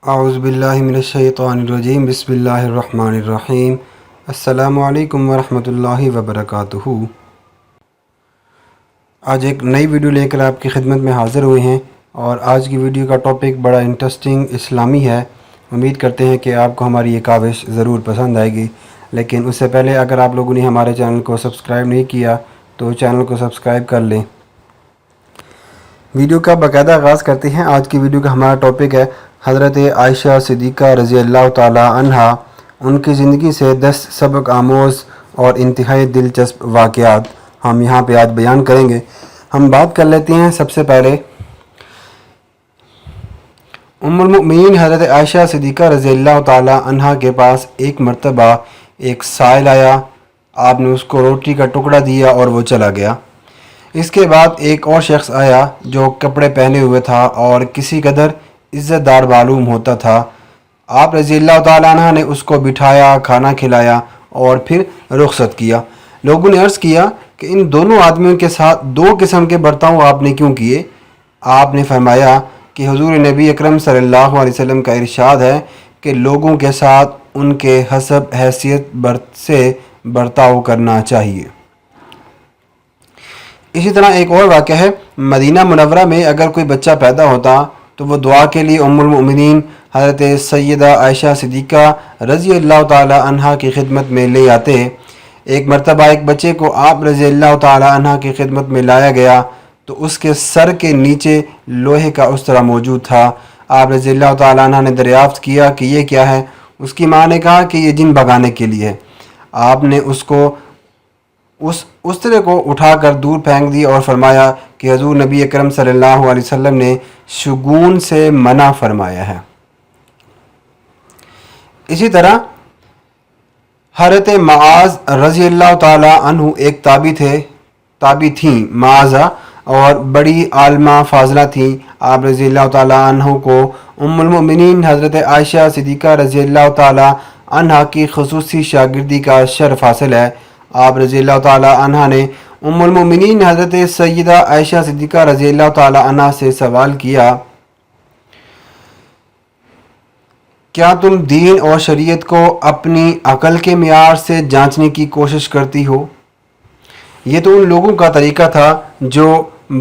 اعوذ باللہ من الشیطان الرجیم بسم اللہ الرحمن الرحیم السلام علیکم ورحمۃ اللہ وبرکاتہ۔ آج ایک نئی ویڈیو لے کر آپ کی خدمت میں حاضر ہوئے ہیں اور آج کی ویڈیو کا ٹاپک بڑا انٹرسٹنگ اسلامی ہے۔ امید کرتے ہیں کہ آپ کو ہماری یہ کاوش ضرور پسند آئے گی، لیکن اس سے پہلے اگر آپ لوگوں نے ہمارے چینل کو سبسکرائب نہیں کیا تو چینل کو سبسکرائب کر لیں۔ ویڈیو کا باقاعدہ آغاز کرتے ہیں۔ آج کی ویڈیو کا ہمارا ٹاپک ہے حضرت عائشہ صدیقہ رضی اللہ تعالی عنہا، ان کی زندگی سے 10 سبق آموز اور انتہائی دلچسپ واقعات ہم یہاں پہ آج بیان کریں گے۔ ہم بات کر لیتے ہیں سب سے پہلے ام المؤمنین حضرت عائشہ صدیقہ رضی اللہ تعالی عنہا کے پاس ایک مرتبہ ایک سائل آیا، آپ نے اس کو روٹی کا ٹکڑا دیا اور وہ چلا گیا۔ اس کے بعد ایک اور شخص آیا جو کپڑے پہنے ہوئے تھا اور کسی قدر عزت دار معلوم ہوتا تھا۔ آپ رضی اللہ تعالیٰ عنہ نے اس کو بٹھایا، کھانا کھلایا اور پھر رخصت کیا۔ لوگوں نے عرض کیا کہ ان دونوں آدمیوں کے ساتھ 2 قسم کے برتاؤ آپ نے کیوں کیے؟ آپ نے فرمایا کہ حضور نبی اکرم صلی اللہ علیہ وسلم کا ارشاد ہے کہ لوگوں کے ساتھ ان کے حسب حیثیت سے برتاؤ کرنا چاہیے۔ اسی طرح ایک اور واقعہ ہے، مدینہ منورہ میں اگر کوئی بچہ پیدا ہوتا تو وہ دعا کے لیے ام المؤمنین حضرت سیدہ عائشہ صدیقہ رضی اللہ تعالی عنہا کی خدمت میں لے آتے۔ ایک مرتبہ ایک بچے کو آپ رضی اللہ تعالی عنہا کی خدمت میں لایا گیا تو اس کے سر کے نیچے لوہے کا استرا موجود تھا۔ آپ رضی اللہ تعالی عنہ نے دریافت کیا کہ یہ کیا ہے؟ اس کی ماں نے کہا کہ یہ جن بھگانے کے لیے ہے۔ آپ نے اس استرے کو اٹھا کر دور پھینک دی اور فرمایا کہ حضور نبی اکرم صلی اللہ علیہ وسلم نے شگون سے منع فرمایا ہے۔ اسی طرح حضرت معاذ رضی اللہ تعالی عنہ ایک تابعی تھیں معاذہ، اور بڑی عالمہ فاضلہ تھیں۔ آپ رضی اللہ تعالی عنہ کو ام المؤمنین حضرت عائشہ صدیقہ رضی اللہ تعالی عنہ کی خصوصی شاگردی کا شرف حاصل ہے۔ آپ رضی اللہ تعالی عنہ نے ام المؤمنین حضرت سیدہ عائشہ صدیقہ رضی اللہ تعالی عنہ سے سوال کیا، کیا تم دین اور شریعت کو اپنی عقل کے معیار سے جانچنے کی کوشش کرتی ہو؟ یہ تو ان لوگوں کا طریقہ تھا جو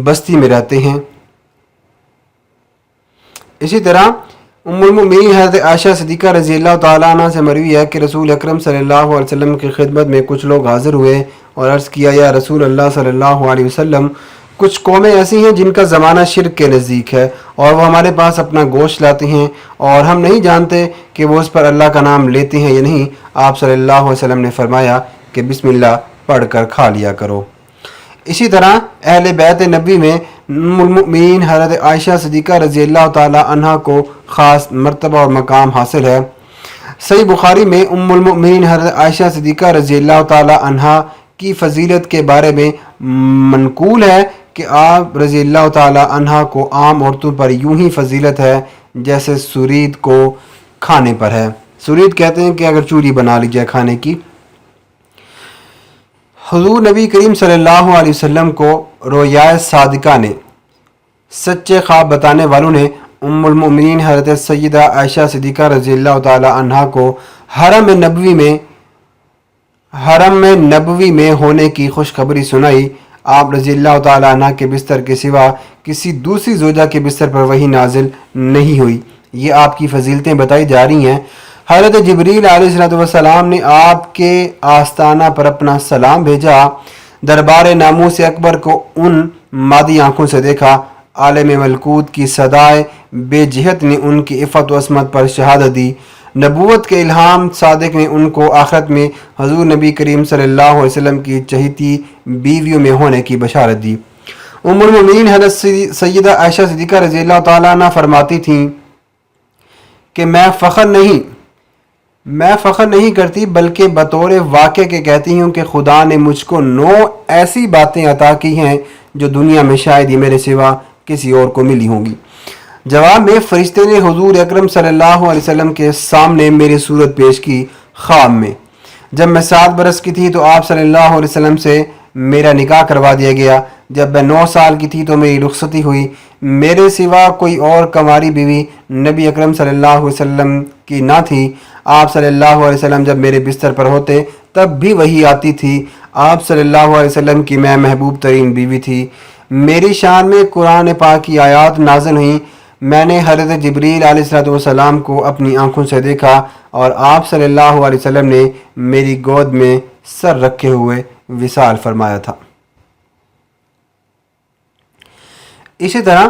بستی میں رہتے ہیں۔ اسی طرح ام المؤمنین حضرت عائشہ صدیقہ رضی اللہ تعالیٰ عنہ سے مروی ہے کہ رسول اکرم صلی اللہ علیہ وسلم کی خدمت میں کچھ لوگ حاضر ہوئے اور عرض کیا، یا رسول اللہ صلی اللہ علیہ وسلم، کچھ قومیں ایسی ہیں جن کا زمانہ شرک کے نزدیک ہے اور وہ ہمارے پاس اپنا گوشت لاتے ہیں اور ہم نہیں جانتے کہ وہ اس پر اللہ کا نام لیتے ہیں یا نہیں۔ آپ صلی اللہ علیہ وسلم نے فرمایا کہ بسم اللہ پڑھ کر کھا لیا کرو۔ اسی طرح اہل بیت نبی میں ام المؤمنین حضرت عائشہ صدیقہ رضی اللہ تعالی عنہ کو خاص مرتبہ اور مقام حاصل ہے۔ صحیح بخاری میں ام المؤمنین حضرت عائشہ صدیقہ رضی اللہ تعالی عنہ کی فضیلت کے بارے میں منقول ہے کہ آپ رضی اللہ تعالی عنہ کو عام عورتوں پر یوں ہی فضیلت ہے جیسے سرید کو کھانے پر ہے۔ سرید کہتے ہیں کہ اگر چوری بنا لی جائے کھانے کی۔ حضور نبی کریم صلی اللہ علیہ وسلم کو رویائے صادقہ نے، سچے خواب بتانے والوں نے ام المؤمنین حضرت سیدہ عائشہ صدیقہ رضی اللہ تعالی عنہا کو حرم نبوی میں ہونے کی خوشخبری سنائی۔ آپ رضی اللہ تعالی عنہ کے بستر کے سوا کسی دوسری زوجہ کے بستر پر وحی نازل نہیں ہوئی۔ یہ آپ کی فضیلتیں بتائی جا رہی ہیں۔ حضرت جبریل علیہ السلام نے آپ کے آستانہ پر اپنا سلام بھیجا۔ دربار ناموس اکبر کو ان مادی آنکھوں سے دیکھا۔ عالم ملکوت کی صدائے بے جہت نے ان کی عفت و عصمت پر شہادت دی۔ نبوت کے الہام صادق نے ان کو آخرت میں حضور نبی کریم صلی اللہ علیہ وسلم کی چہیتی بیویوں میں ہونے کی بشارت دی۔ ام المؤمنین حضرت سیدہ عائشہ صدیقہ رضی اللہ تعالیٰ عنہ فرماتی تھیں کہ میں فخر نہیں کرتی بلکہ بطور واقع کے کہتی ہوں کہ خدا نے مجھ کو 9 ایسی باتیں عطا کی ہیں جو دنیا میں شاید ہی میرے سوا کسی اور کو ملی ہوں گی۔ جواب میں فرشتے نے حضور اکرم صلی اللہ علیہ وسلم کے سامنے میری صورت پیش کی خواب میں۔ جب میں 7 برس کی تھی تو آپ صلی اللہ علیہ وسلم سے میرا نکاح کروا دیا گیا۔ جب میں 9 سال کی تھی تو میری رخصتی ہوئی، میرے سوا کوئی اور کنواری بیوی نبی اکرم صلی اللہ علیہ وسلم کی نہ تھی۔ آپ صلی اللہ علیہ وسلم جب میرے بستر پر ہوتے تب بھی وہی آتی تھی۔ آپ صلی اللہ علیہ وسلم کی میں محبوب ترین بیوی تھی۔ میری شان میں قرآن پاک کی آیات نازل ہوئیں۔ میں نے حضرت جبریل علیہ السلام کو اپنی آنکھوں سے دیکھا اور آپ صلی اللہ علیہ وسلم نے میری گود میں سر رکھے ہوئے وصال فرمایا تھا۔ اسی طرح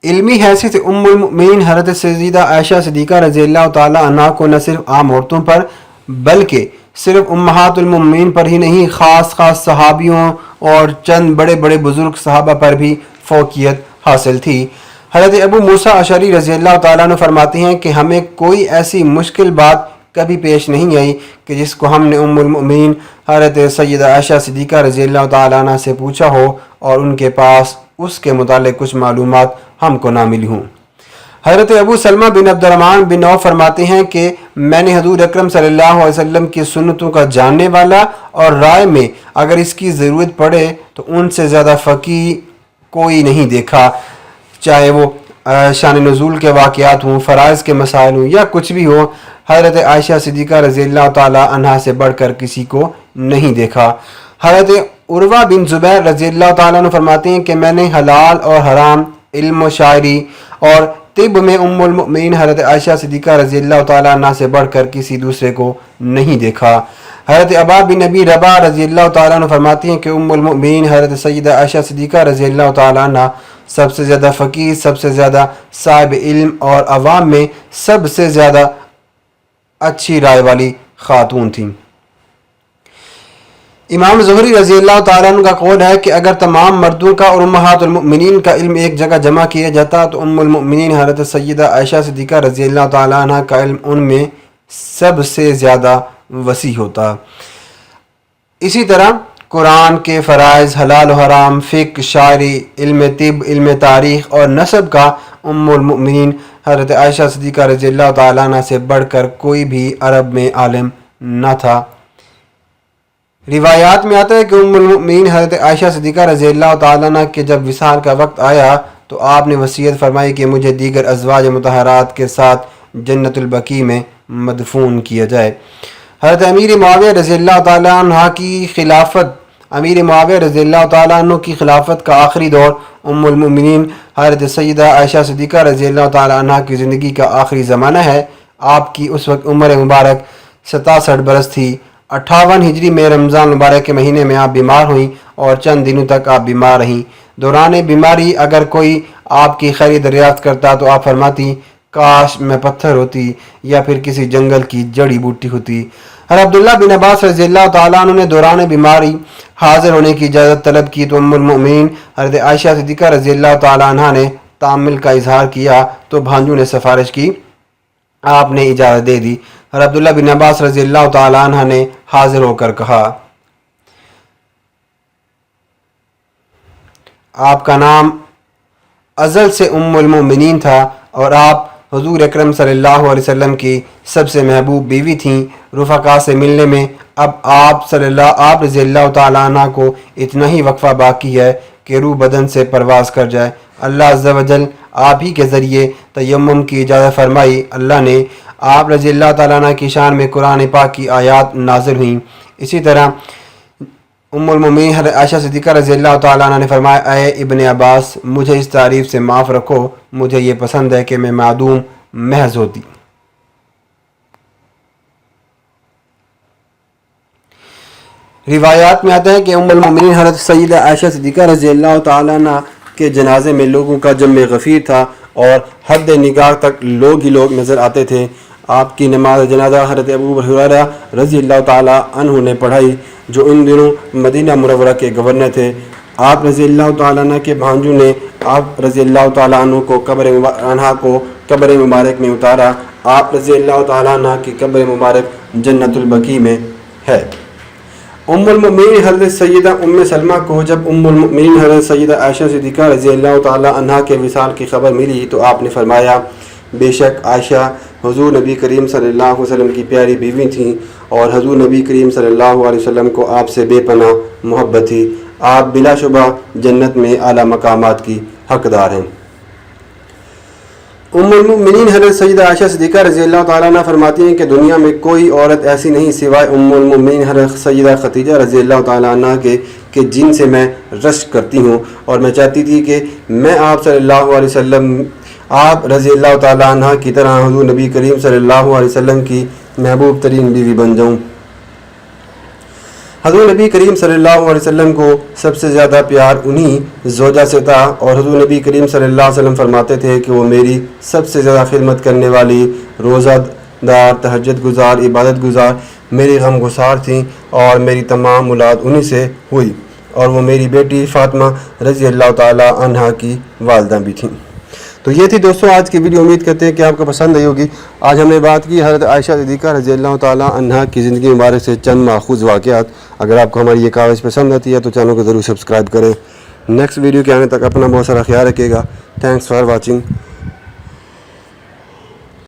علمی حیثیت سے ام المؤمنین حضرت سیدہ عائشہ صدیقہ رضی اللہ تعالی عنہ کو نہ صرف عام عورتوں پر بلکہ صرف امہات المؤمنین پر ہی نہیں، خاص صحابیوں اور چند بڑے بڑے بزرگ صحابہ پر بھی فوقیت حاصل تھی۔ حضرت ابو موسیٰ اشعری رضی اللہ تعالیٰ عنہ فرماتے ہیں کہ ہمیں کوئی ایسی مشکل بات کبھی پیش نہیں آئی کہ جس کو ہم نے ام المؤمنین حضرت سیدہ عائشہ صدیقہ رضی اللہ تعالیٰ عنہ سے پوچھا ہو اور ان کے پاس اس کے متعلق کچھ معلومات ہم کو نہ ملی ہوں۔ حضرت ابو سلمہ بن عبد الرحمن بن عوف فرماتے ہیں کہ میں نے حضور اکرم صلی اللہ علیہ وسلم کی سنتوں کا جاننے والا اور رائے میں اگر اس کی ضرورت پڑے تو ان سے زیادہ فقیہ کوئی نہیں دیکھا، چاہے وہ شان نزول کے واقعات ہوں، فرائض کے مسائل ہوں یا کچھ بھی ہو۔ حضرت عائشہ صدیقہ رضی اللہ تعالی عنہا سے بڑھ کر کسی کو نہیں دیکھا۔ حضرت عروہ بن زبیر رضی اللہ تعالیٰ عنہ فرماتے ہیں کہ میں نے حلال اور حرام، علم و شاعری اور طب میں ام المؤمنین حضرت عائشہ صدیقہ رضی اللہ تعالیٰ عنہ سے بڑھ کر کسی دوسرے کو نہیں دیکھا۔ حضرت عبا بن نبی ربا رضی اللہ تعالیٰ عنہ فرماتی ہیں کہ ام المؤمنین حضرت سیدہ عائشہ صدیقہ رضی اللہ تعالیٰ عنہ سب سے زیادہ فقیہ، سب سے زیادہ صاحب علم اور عوام میں سب سے زیادہ اچھی رائے والی خاتون تھیں۔ امام زہری رضی اللہ تعالیٰ عنہ کا قول ہے کہ اگر تمام مردوں کا اور امہات المؤمنین کا علم ایک جگہ جمع کیا جاتا تو ام المؤمنین حضرت سیدہ عائشہ صدیقہ رضی اللہ تعالیٰ عنہ کا علم ان میں سب سے زیادہ وسیع ہوتا۔ اسی طرح قرآن کے فرائض، حلال و حرام، فقہ، شاعری، علم طب، علم تاریخ اور نسب کا ام المؤمنین حضرت عائشہ صدیقہ رضی اللہ تعالیٰ عنہ سے بڑھ کر کوئی بھی عرب میں عالم نہ تھا۔ روایات میں آتا ہے کہ ام المؤمنین حضرت عائشہ صدیقہ رضی اللہ تعالیٰ عنہ کے جب وصال کا وقت آیا تو آپ نے وصیت فرمائی کہ مجھے دیگر ازواج مطہرات کے ساتھ جنت البقیع میں مدفون کیا جائے۔ حضرت امیر معاویہ رضی اللہ تعالیٰ عنہ کی خلافت کا آخری دور ام المؤمنین حضرت سیدہ عائشہ صدیقہ رضی اللہ تعالیٰ عنہ کی زندگی کا آخری زمانہ ہے۔ آپ کی اس وقت عمر مبارک 67 برس تھی۔ 58 ہجری میں رمضان مبارک کے مہینے میں آپ بیمار ہوئیں اور چند دنوں تک آپ بیمار رہیں۔ دوران بیماری اگر کوئی آپ کی خیر دریافت کرتا تو آپ فرماتی کاش میں پتھر ہوتی یا پھر کسی جنگل کی جڑی بوٹی ہوتی۔ حضرت عبداللہ بن عباس رضی اللہ تعالیٰ عنہ نے دوران بیماری حاضر ہونے کی اجازت طلب کی تو ام المؤمنین حضرت عائشہ صدیقہ رضی اللہ تعالیٰ عنہ نے تامل کا اظہار کیا تو بھانجوں نے سفارش کی، آپ نے اجازت دے دی۔ حضرت عبداللہ بن عباس رضی اللہ تعالیٰ عنہ نے حاضر ہو کر کہا آپ کا نام ازل سے ام المؤمنین تھا اور آپ حضور اکرم صلی اللہ علیہ وسلم کی سب سے محبوب بیوی تھیں۔ رفقا سے ملنے میں اب آپ رضی اللہ تعالیٰ عنہ کو اتنا ہی وقفہ باقی ہے کہ روح بدن سے پرواز کر جائے۔ اللہ عز و جل آپ ہی کے ذریعے تیمم کی اجازت فرمائی۔ اللہ نے آپ رضی اللہ تعالیٰ عنہ کی شان میں قرآن پاک کی آیات نازل ہوئیں۔ اسی طرح ام المؤمنین حضرت عائشہ صدیقہ رضی اللہ تعالیٰ عنہ نے فرمایا اے ابن عباس مجھے اس تعریف سے معاف رکھو، مجھے یہ پسند ہے کہ میں معدوم محض ہوتی۔ روایات میں آتا ہے کہ ام المؤمنین حضرت سیدہ عائشہ صدیقہ رضی اللہ تعالیٰ عنہ کے جنازے میں لوگوں کا جمع غفیر تھا اور حد نگاہ تک لوگ ہی لوگ نظر آتے تھے۔ آپ کی نماز جنازہ حضرت ابو ہریرہ رضی اللہ تعالیٰ عنہ نے پڑھائی جو ان دنوں مدینہ منورہ کے گورنر تھے۔ آپ رضی اللہ تعالیٰ عنہ کے بھانجوں نے آپ رضی اللہ تعالیٰ عنہ کو قبر مبارک میں اتارا۔ آپ رضی اللہ تعالیٰ عنہ کی قبر مبارک جنت البقیع میں ہے۔ ام المؤمنین حضرت سیدہ ام سلمہ کو جب ام المؤمنین حضرت سیدہ عائشہ صدیقہ رضی اللہ تعالیٰ عنہ کے وصال کی خبر ملی تو آپ نے فرمایا بے شک عائشہ حضور نبی کریم صلی اللہ علیہ وسلم کی پیاری بیوی تھیں اور حضور نبی کریم صلی اللہ علیہ وسلم کو آپ سے بے پناہ محبت تھی۔ آپ بلا شبہ جنت میں اعلیٰ مقامات کی حقدار ہیں۔ ام المؤمنین حضرت سیدہ عائشہ صدیقہ رضی اللہ تعالیٰ عنہ فرماتی ہیں کہ دنیا میں کوئی عورت ایسی نہیں سوائے ام المؤمنین حضرت سیدہ خدیجہ رضی اللہ تعالیٰ عنہ کے کہ جن سے میں رشک کرتی ہوں، اور میں چاہتی تھی کہ میں آپ صلی اللہ علیہ وسلم آپ رضی اللہ تعالیٰ عنہ کی طرح حضور نبی کریم صلی اللہ علیہ وسلم کی محبوب ترین بیوی بن جاؤں۔ حضور نبی کریم صلی اللہ علیہ وسلم کو سب سے زیادہ پیار انہی زوجہ سے تھا، اور حضور نبی کریم صلی اللہ علیہ وسلم فرماتے تھے کہ وہ میری سب سے زیادہ خدمت کرنے والی، روزہ دار، تہجد گزار، عبادت گزار، میری غم گسار تھیں، اور میری تمام اولاد انہی سے ہوئی، اور وہ میری بیٹی فاطمہ رضی اللہ تعالی عنہا کی والدہ بھی تھیں۔ تو یہ تھی دوستوں آج کی ویڈیو، امید کرتے ہیں کہ آپ کو پسند آئی ہوگی۔ آج ہم نے بات کی حضرت عائشہ صدیقہ رضی اللہ تعالیٰ عنہا کی زندگی مبارک سے چند ماخوذ واقعات۔ اگر آپ کو ہماری یہ کاوش پسند آتی ہے تو چینل کو ضرور سبسکرائب کریں۔ نیکسٹ ویڈیو کے آنے تک اپنا بہت سارا خیال رکھیے گا۔ Thanks for watching.